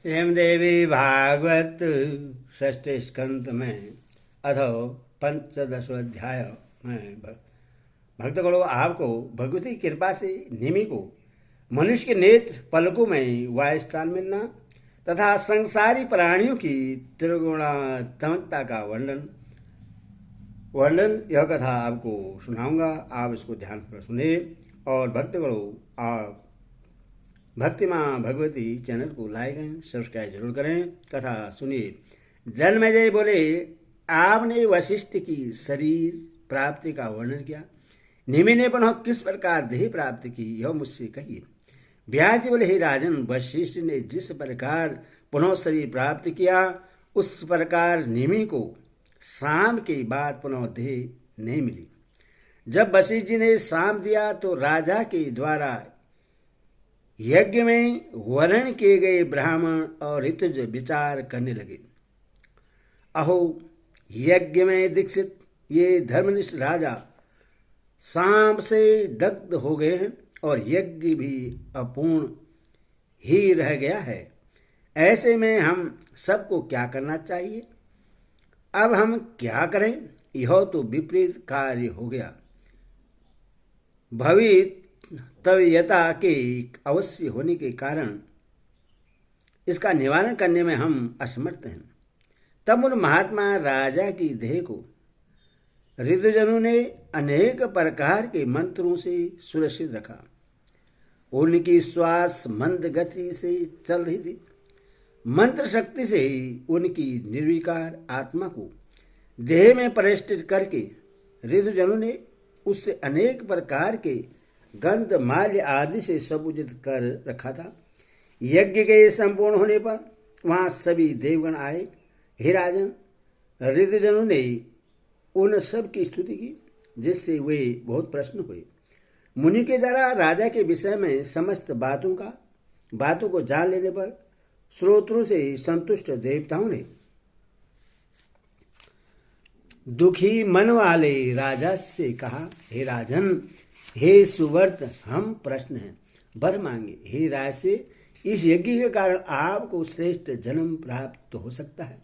श्रीमदेवी भागवत षष्ठ स्कंद में अथो पंचदशोध्याय में भक्तगणों, आपको भगवती कृपा से निमि को मनुष्य के नेत्र पलकों में वायुस्थान मिलना तथा संसारी प्राणियों की त्रिगुणात्मकता का वर्णन यह कथा आपको सुनाऊंगा। आप इसको ध्यान पूर्वक सुने। और भक्तगणों, आप भक्तिमां भगवती चैनल को लाइक एंड सब्सक्राइब जरूर करें। कथा सुनिए। जन्मेजय बोले, आपने वशिष्ठ की शरीर प्राप्ति का वर्णन किया। निमि ने पुनः किस प्रकार देह प्राप्त की, यह मुझसे कहिए। व्यास जी बोले, हे राजन, वशिष्ठ ने जिस प्रकार पुनः शरीर प्राप्त किया उस प्रकार निमि को शाम के बाद पुनः देह नहीं मिली। जब वशिष्ठ जी ने शाम दिया तो राजा के द्वारा यज्ञ में वर्ण किए गए ब्राह्मण और ऋतुज विचार करने लगे। अहो, यज्ञ में दीक्षित ये धर्मनिष्ठ राजा सांप से दग्ध हो गए हैं और यज्ञ भी अपूर्ण ही रह गया है। ऐसे में हम सबको क्या करना चाहिए? अब हम क्या करें? यह तो विपरीत कार्य हो गया। भवितव्यता के अवश्य होने के कारण इसका निवारण करने में हम असमर्थ हैं। तब उन महात्मा राजा की देह को ऋतुजनों ने अनेक प्रकार के मंत्रों से सुरक्षित रखा। उनकी श्वास मंद गति से चल रही थी। मंत्र शक्ति से ही उनकी निर्विकार आत्मा को देह में प्रतिष्ठित करके ऋतुजनों ने उससे अनेक प्रकार के गंध माल्य आदि से सबूजित कर रखा था। यज्ञ के संपूर्ण होने पर वहां सभी देवगण आए। हे राजन, ऋतुजनों ने उन सब की स्तुति की, जिससे वे बहुत प्रसन्न हुए। मुनि के द्वारा राजा के विषय में समस्त बातों को जान लेने पर श्रोत्रों से संतुष्ट देवताओं ने दुखी मन वाले राजा से कहा, हे राजन, हे सुवर्त, हम प्रश्न हैं, वर मांगे। हे राज से, इस यज्ञ के कारण आपको श्रेष्ठ जन्म प्राप्त हो सकता है।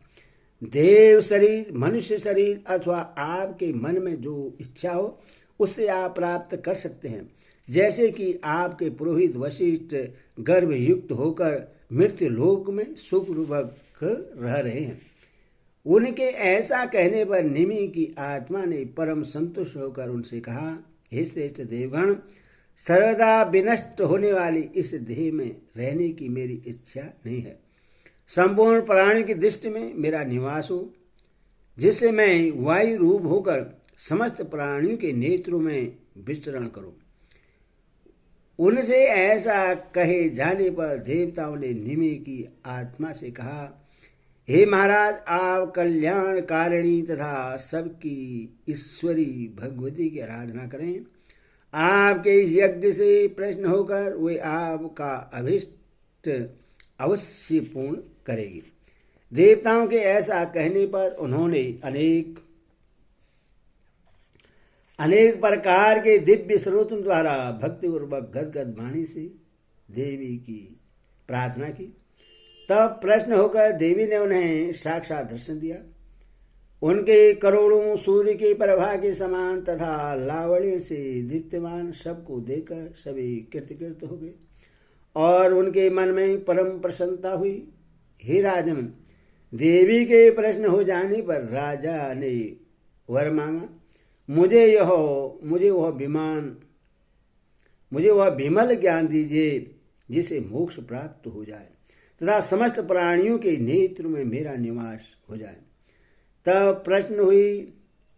देव शरीर, मनुष्य शरीर अथवा आपके मन में जो इच्छा हो उससे आप प्राप्त कर सकते हैं। जैसे कि आपके पुरोहित वशिष्ठ गर्भ युक्त होकर मृत्यु लोक में सुखपूर्वक रह रहे हैं। उनके ऐसा कहने पर निमि की आत्मा ने परम संतुष्ट होकर उनसे कहा, हे श्रेष्ठ देवगण, सर्वदा विनष्ट होने वाली इस देह में रहने की मेरी इच्छा नहीं है। संपूर्ण प्राणियों की दृष्टि में मेरा निवास हो, जिससे मैं वायु रूप होकर समस्त प्राणियों के नेत्रों में विचरण करूं। उनसे ऐसा कहे जाने पर देवताओं ने निमि की आत्मा से कहा, हे महाराज, आप कल्याण कारिणी तथा सबकी ईश्वरी भगवती की आराधना करें। आपके इस यज्ञ से प्रश्न होकर वे आपका अभिष्ट अवश्य पूर्ण करेगी। देवताओं के ऐसा कहने पर उन्होंने अनेक प्रकार के दिव्य स्रोतों द्वारा भक्तिपूर्वक गदगद वाणी से देवी की प्रार्थना की। तब प्रश्न होकर देवी ने उन्हें साक्षात दर्शन दिया। उनके करोड़ों सूर्य के प्रभा के समान तथा लावण्य से दीप्यमान सबको देखकर सभी कृतकृत हो गए और उनके मन में परम प्रसन्नता हुई। हे राजन, देवी के प्रश्न हो जाने पर राजा ने वर मांगा, मुझे वह विमल ज्ञान दीजिए जिसे मोक्ष प्राप्त हो जाए तथा समस्त प्राणियों के नेत्र में मेरा निवास हो जाए। तब प्रश्न हुई।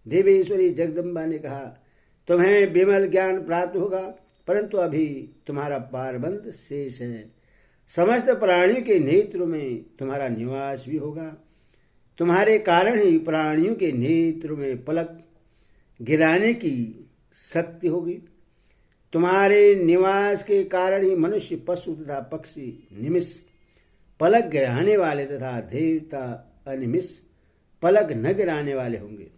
देवेश्वरी जगदम्बा ने कहा, तुम्हें विमल ज्ञान प्राप्त होगा, परंतु अभी तुम्हारा पारबंध शेष है। समस्त प्राणियों के नेत्र में तुम्हारा निवास भी होगा। तुम्हारे कारण ही प्राणियों के नेत्र में पलक गिराने की शक्ति होगी। तुम्हारे निवास के कारण ही मनुष्य, पशु तथा पक्षी निमिष पलक गिराने वाले तथा देवता अनिमिष पलक न गिराने वाले होंगे।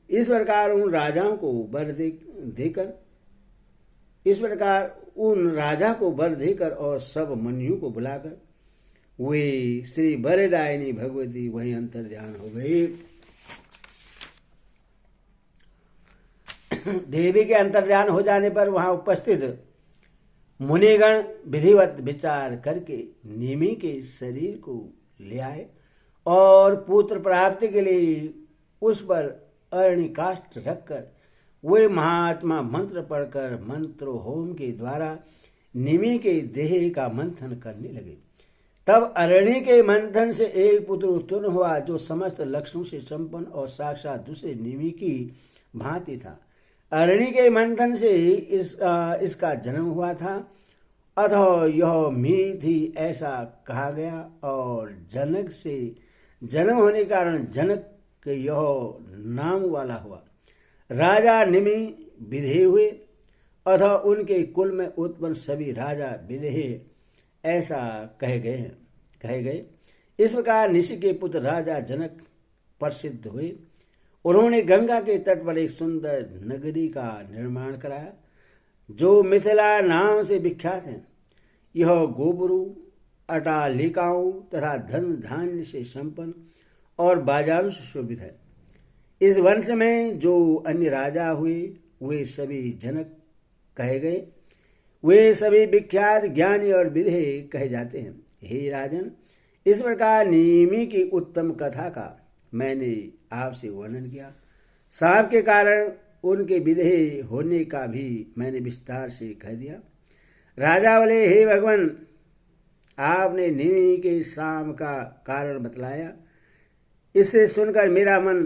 इस प्रकार उन राजाओं को वर देकर और सब मनुष्यों को बुलाकर वे श्री वरदायिनी भगवती वहीं अंतर ध्यान हो गई। देवी के अंतर ध्यान हो जाने पर वहां उपस्थित मुनिगण विधिवत विचार करके निमि के शरीर को ले आए और पुत्र प्राप्ति के लिए उस पर अरणि काष्ठ रखकर वे महात्मा मंत्र पढ़कर मंत्र होम के द्वारा निमि के देह का मंथन करने लगे। तब अरणि के मंथन से एक पुत्र उत्पन्न हुआ जो समस्त लक्षणों से संपन्न और साक्षात दूसरे निमि की भांति था। अरणि के मंथन से इसका जन्म हुआ था, अतः यह मीथी ऐसा कहा गया। और जनक से जन्म होने के कारण जनक के यह नाम वाला हुआ। राजा निमि विधेय हुए, अतः उनके कुल में उत्पन्न सभी राजा विधेय ऐसा कहे गए। इस प्रकार निशि के पुत्र राजा जनक प्रसिद्ध हुए। उन्होंने गंगा के तट पर एक सुंदर नगरी का निर्माण कराया जो मिथिला नाम से विख्यात है। यह गोपुरों, अटालिकाओं तथा धन धान्य से संपन्न और बाजारों से शोभित है। इस वंश में जो अन्य राजा हुए वे सभी जनक कहे गए। वे सभी विख्यात ज्ञानी और विधेय कहे जाते हैं। हे राजन, इस प्रकार निमि की उत्तम कथा का मैंने आपसे वर्णन किया। साप के कारण उनके विधेय होने का भी मैंने विस्तार से कह दिया। राजा बोले, हे भगवान, आपने निमि के शाम का कारण बतलाया। इसे सुनकर मेरा मन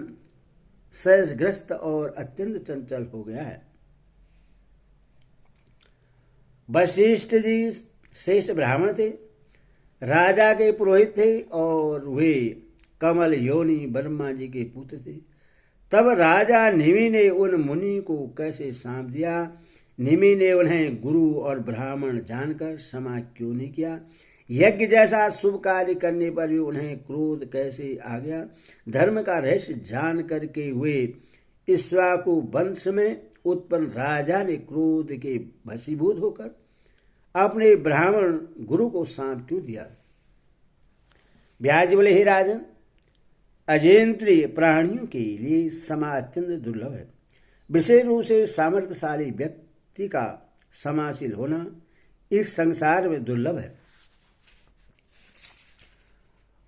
सहजग्रस्त और अत्यंत चंचल हो गया है। वशिष्ठ जी श्रेष्ठ ब्राह्मण थे, राजा के पुरोहित थे और वे कमल योनि ब्रह्मा जी के पुत्र थे। तब राजा निमि ने उन मुनि को कैसे साँप दिया? निमि ने उन्हें गुरु और ब्राह्मण जानकर क्षमा क्यों नहीं किया? यज्ञ जैसा शुभ कार्य करने पर भी उन्हें क्रोध कैसे आ गया? धर्म का रहस्य जान करके वे इक्ष्वाकु वंश में उत्पन्न राजा ने क्रोध के वशीभूत होकर अपने ब्राह्मण गुरु को साँप क्यों दिया? व्यास जी बोले, हे राजन, अजेंद्रिय प्राणियों के लिए क्षमा अत्यंत दुर्लभ है। विशेष रूप से सामर्थ्यशाली व्यक्ति का क्षमाशील होना इस संसार में दुर्लभ है।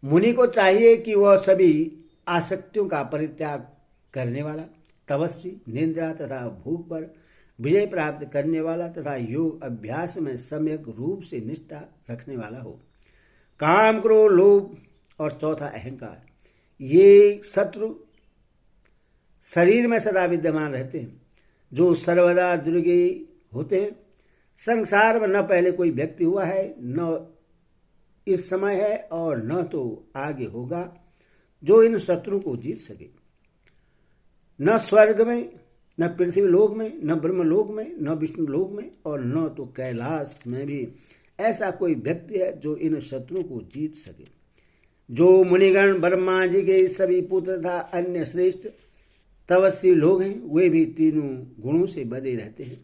मुनि को चाहिए कि वह सभी आसक्तियों का परित्याग करने वाला, तपस्वी, निंद्रा तथा भूख पर विजय प्राप्त करने वाला तथा योग अभ्यास में सम्यक रूप से निष्ठा रखने वाला हो। काम, क्रोध, लोभ और चौथा अहंकार, ये शत्रु शरीर में सदा विद्यमान रहते हैं, जो सर्वदा दुर्गे होते हैं। संसार में न पहले कोई व्यक्ति हुआ है, न इस समय है और न तो आगे होगा जो इन शत्रु को जीत सके। न स्वर्ग में, न पृथ्वी लोक में, न ब्रह्मलोक में, न विष्णु लोक में और न तो कैलाश में भी ऐसा कोई व्यक्ति है जो इन शत्रुओं को जीत सके। जो मुनिगण ब्रह्मा जी के सभी पुत्र तथा अन्य श्रेष्ठ तपस्वी लोग हैं, वे भी तीनों गुणों से बधे रहते हैं।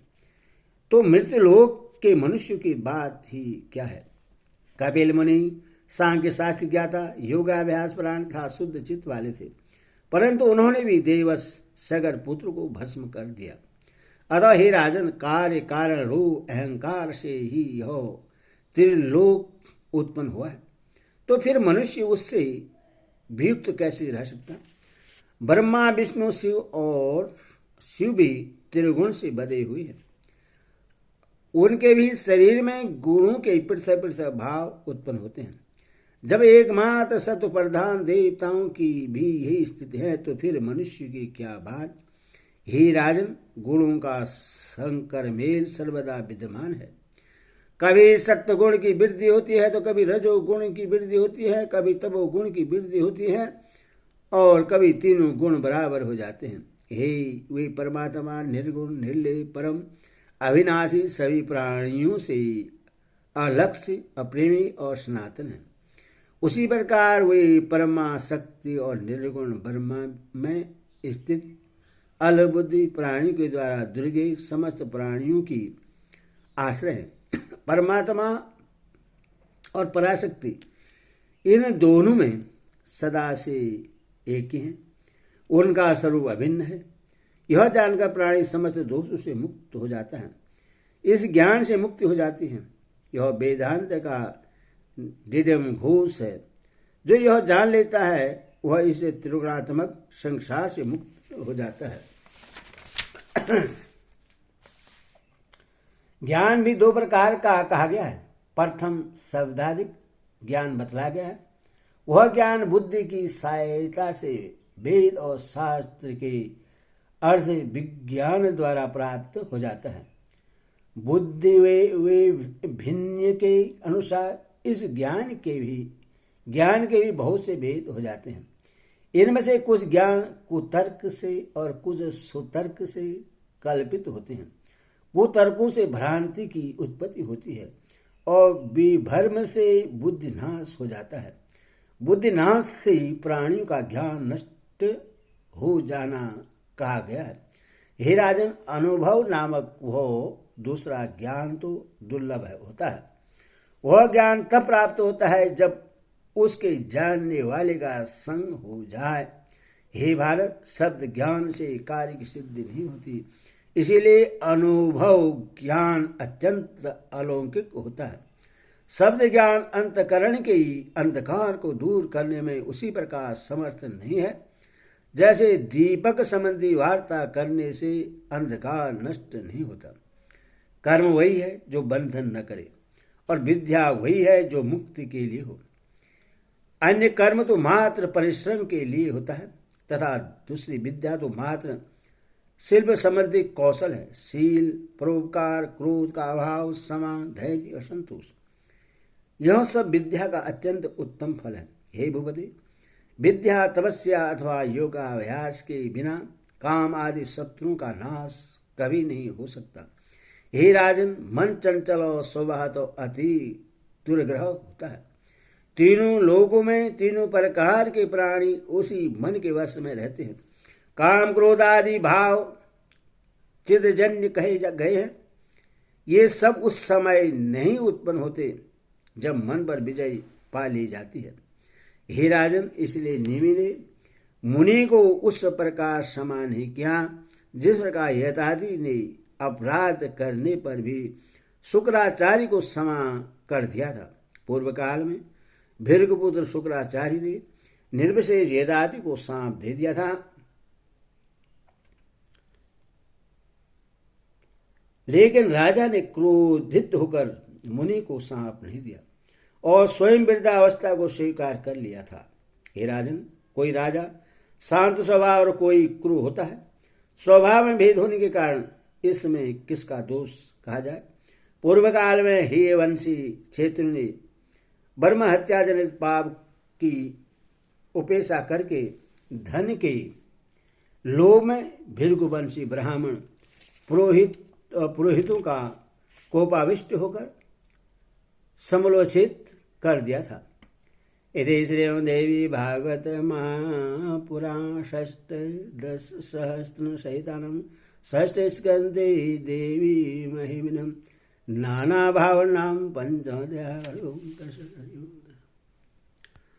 तो मृत्यु लोक के मनुष्य की बात ही क्या है? कपिल मुनि सांख्य शास्त्र ज्ञाता, योगाभ्यास प्राण तथा शुद्ध चित्त वाले थे, परंतु उन्होंने भी देवश सगर पुत्र को भस्म कर दिया। अतः हे राजन, कार्य कारण रूप अहंकार से ही यह त्रिलोक उत्पन्न हुआ है, तो फिर मनुष्य उससे वियुक्त कैसे रह सकता? ब्रह्मा, विष्णु, शिव और शिव भी त्रिगुण से बधे हुए हैं। उनके भी शरीर में गुणों के पृथक पृथक भाव उत्पन्न होते हैं। जब एकमात्र सत्व प्रधान देवताओं की भी यही स्थिति है, तो फिर मनुष्य की क्या बात? हे राजन, गुणों का संकर मेल सर्वदा विद्यमान है। कभी सत्वगुण की वृद्धि होती है तो कभी रजोगुण की वृद्धि होती है, कभी तमोगुण की वृद्धि होती है और कभी तीनों गुण बराबर हो जाते हैं। हे वे परमात्मा निर्गुण, निर्लेप, परम अविनाशी, सभी प्राणियों से अलक्ष्य, अप्रेमी और सनातन है। उसी प्रकार वे परमा शक्ति और निर्गुण ब्रह्मा में स्थित अलबुद्धि प्राणी के द्वारा दुर्गे समस्त प्राणियों की आश्रय है। परमात्मा और पराशक्ति इन दोनों में सदा से एक ही हैं, उनका स्वरूप अभिन्न है। यह जानकर प्राणी समस्त दोषों से मुक्त हो जाता है। इस ज्ञान से मुक्ति हो जाती है। यह वेदांत का दिव्य घोष है। जो यह जान लेता है वह इस त्रिगुणात्मक संसार से मुक्त हो जाता है। ज्ञान भी दो प्रकार का कहा गया है। प्रथम शब्दाधिक ज्ञान बतला गया है। वह ज्ञान बुद्धि की सहायता से वेद और शास्त्र के अर्थ विज्ञान द्वारा प्राप्त हो जाता है। बुद्धि वे भिन्न के अनुसार इस ज्ञान के भी बहुत से भेद हो जाते हैं। इनमें से कुछ ज्ञान कुतर्क से और कुछ सुतर्क से कल्पित होते हैं। कुतर्कों से भ्रांति की उत्पत्ति होती है और विभ्रम से बुद्धिनाश हो जाता है। बुद्धिनाश से प्राणियों का ज्ञान नष्ट हो जाना कहा गया है। हे राजन, अनुभव नामक वह दूसरा ज्ञान तो दुर्लभ होता है। वह ज्ञान तब प्राप्त होता है जब उसके जानने वाले का संग हो जाए। हे भारत, शब्द ज्ञान से कार्य की सिद्धि नहीं होती, इसीलिए अनुभव ज्ञान अत्यंत अलौकिक होता है। शब्द ज्ञान अंतकरण के अंधकार को दूर करने में उसी प्रकार समर्थ नहीं है जैसे दीपक संबंधी वार्ता करने से अंधकार नष्ट नहीं होता। कर्म वही है जो बंधन न करे और विद्या वही है जो मुक्ति के लिए हो। अन्य कर्म तो मात्र परिश्रम के लिए होता है तथा दूसरी विद्या तो मात्र शिल्प संबंधी कौशल है। शील, परोपकार, क्रोध का अभाव, क्षमा, धैर्य और संतोष, यह सब विद्या का अत्यंत उत्तम फल है। हे भूपति, विद्या, तपस्या अथवा योगाभ्यास के बिना काम आदि शत्रुओं का नाश कभी नहीं हो सकता। हे राजन, मन चंचल और स्वभाव तो अति दुर्ग्रह होता है। तीनों लोकों में तीनों प्रकार के प्राणी उसी मन के वश में रहते हैं। काम, क्रोध आदि भाव चिदजन्य कहे गए हैं। ये सब उस समय नहीं उत्पन्न होते जब मन पर विजय पा ली जाती है। हे राजन, इसलिए निमि ने मुनि को उस प्रकार क्षमा नहीं किया जिस प्रकार यदादि ने अपराध करने पर भी शुक्राचार्य को क्षमा कर दिया था। पूर्व काल में भृगुपुत्र शुक्राचार्य ने निर्विशेष यदादि को सांप दे दिया था, लेकिन राजा ने क्रोधित होकर मुनि को सांप नहीं दिया और स्वयं वृद्धावस्था को स्वीकार कर लिया था। हे राजन, कोई राजा शांत स्वभाव और कोई क्रूर होता है। स्वभाव में भेद होने के कारण इसमें किसका दोष कहा जाए। पूर्व काल में हे वंशी क्षेत्र ने ब्रह्म हत्या जनित पाप की उपेक्षा करके धन के लोभ में भृगुवंशी ब्राह्मण पुरोहितों का कोपाविष्ट होकर समलोचित कर दिया था। इति श्रीमद् देवी भागवत महापुराण षष्ठ सहस्त्र सहितानम षष्ठ स्कंदे देवी महिमिनम नाना भावनाम पंचमोऽध्यायः।